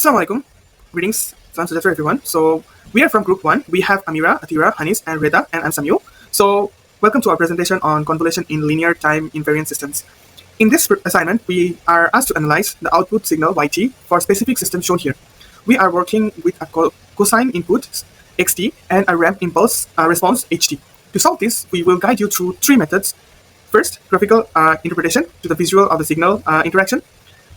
Assalamualaikum. Greetings. Salam sejahtera everyone. So we are from group 1. We have Amira, Atira, Hanis, and Reda, and I'm Samyu. So welcome to our presentation on convolution in linear time invariant systems. In this assignment, we are asked to analyze the output signal yt for specific systems shown here. We are working with a cosine input xt and a ramp impulse response ht. To solve this, we will guide you through three methods. First, graphical interpretation to the visual of the signal interaction,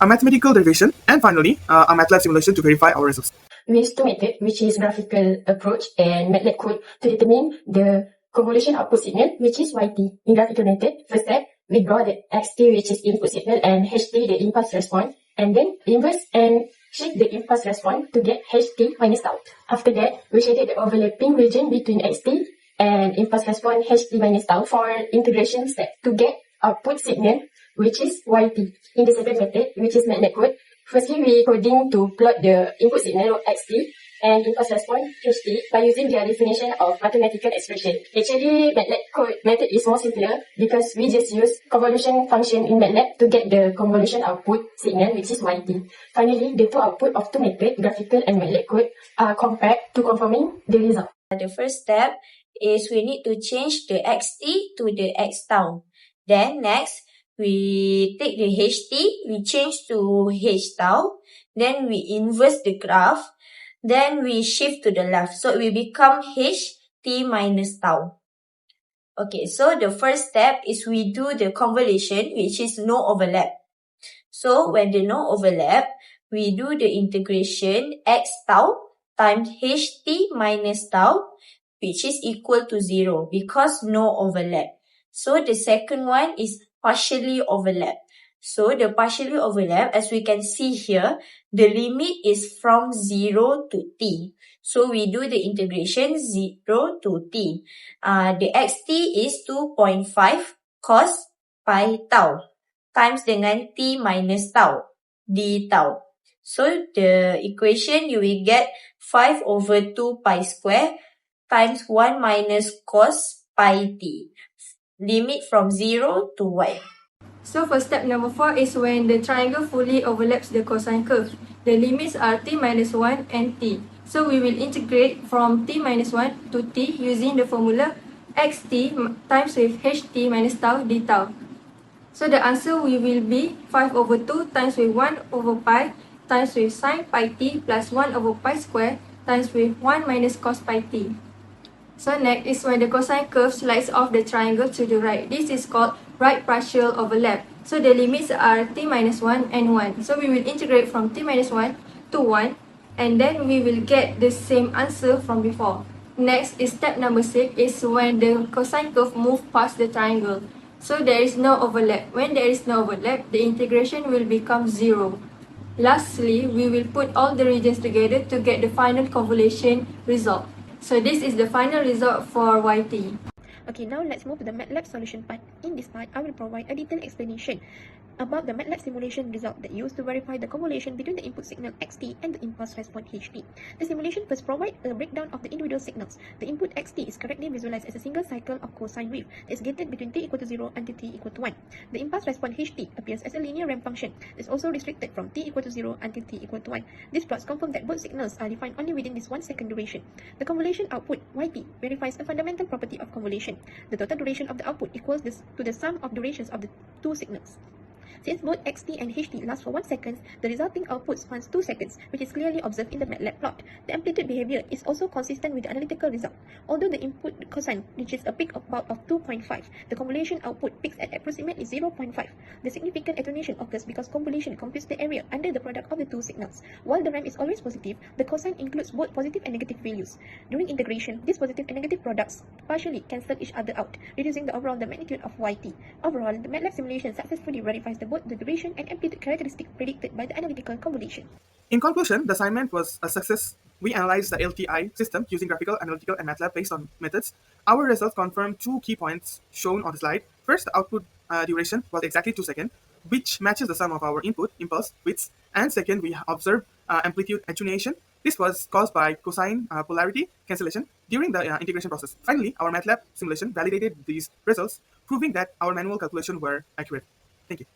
a mathematical derivation, and finally, a MATLAB simulation to verify our results. We use two methods, which is graphical approach and MATLAB code to determine the convolution output signal, which is yt. In graphical method, first step, we draw the xt, which is input signal, and ht, the impulse response, and then inverse and shift the impulse response to get ht minus tau. After that, we shaded the overlapping region between xt and impulse response ht minus tau for integration step to get output signal, which is yt. In the second method, which is MATLAB code, firstly we coding to plot the input signal xt and impulse response ht by using their definition of mathematical expression. Actually, MATLAB code method is more simpler because we just use convolution function in MATLAB to get the convolution output signal, which is yt. Finally, the two output of two methods, graphical and MATLAB code, are compared to confirming the result. The first step is we need to change the xt to the x tau. Then next, we take the ht, we change to h tau, then we inverse the graph, then we shift to the left. So it will become ht minus tau. Okay, so the first step is we do the convolution, which is no overlap. So when the no overlap, we do the integration x tau times ht minus tau, which is equal to 0 because no overlap. So the second one is partially overlap. So the partially overlap, as we can see here, the limit is from 0 to t. So we do the integration 0 to t. The xt is 2.5 cos pi tau times dengan t minus tau, d tau. So the equation you will get 5 over 2 pi square times 1 minus cos pi t. Limit from 0 to y. So for step number 4 is when the triangle fully overlaps the cosine curve. The limits are t minus 1 and t. So we will integrate from t minus 1 to t using the formula xt times with ht minus tau d tau. So the answer will be 5 over 2 times with 1 over pi times with sin pi t plus 1 over pi square times with 1 minus cos pi t. So next is when the cosine curve slides off the triangle to the right. This is called right partial overlap. So the limits are t minus 1 and 1. So we will integrate from t minus 1 to 1 and then we will get the same answer from before. Next is step number 6 is when the cosine curve moves past the triangle. So there is no overlap. When there is no overlap, the integration will become 0. Lastly, we will put all the regions together to get the final convolution result. So this is the final result for yt. Okay, now let's move to the MATLAB solution part. In this part, I will provide a detailed explanation about the MATLAB simulation result that used to verify the convolution between the input signal xt and the impulse response ht. The simulation first provides a breakdown of the individual signals. The input xt is correctly visualized as a single cycle of cosine wave that is gated between t equal to 0 until t equal to 1. The impulse response ht appears as a linear ramp function that is also restricted from t equal to 0 until t equal to 1. These plots confirm that both signals are defined only within this 1 second duration. The convolution output yt verifies a fundamental property of convolution. The total duration of the output equals to the sum of durations of the two signals. Since both xt and ht last for 1 second, the resulting output spans 2 seconds, which is clearly observed in the MATLAB plot. The amplitude behavior is also consistent with the analytical result. Although the input cosine reaches a peak of 2.5, the convolution output peaks at approximately 0.5. The significant attenuation occurs because convolution computes the area under the product of the two signals. While the ramp is always positive, the cosine includes both positive and negative values. During integration, these positive and negative products partially cancel each other out, reducing the magnitude of yt. Overall, the MATLAB simulation successfully verifies both the duration and amplitude characteristic predicted by the analytical convolution. In conclusion, the assignment was a success. We analyzed the LTI system using graphical, analytical, and MATLAB based on methods. Our results confirm two key points shown on the slide. First, the output duration was exactly 2 seconds, which matches the sum of our input, impulse, widths. And second, we observed amplitude attenuation. This was caused by cosine polarity cancellation during the integration process. Finally, our MATLAB simulation validated these results, proving that our manual calculations were accurate. Thank you.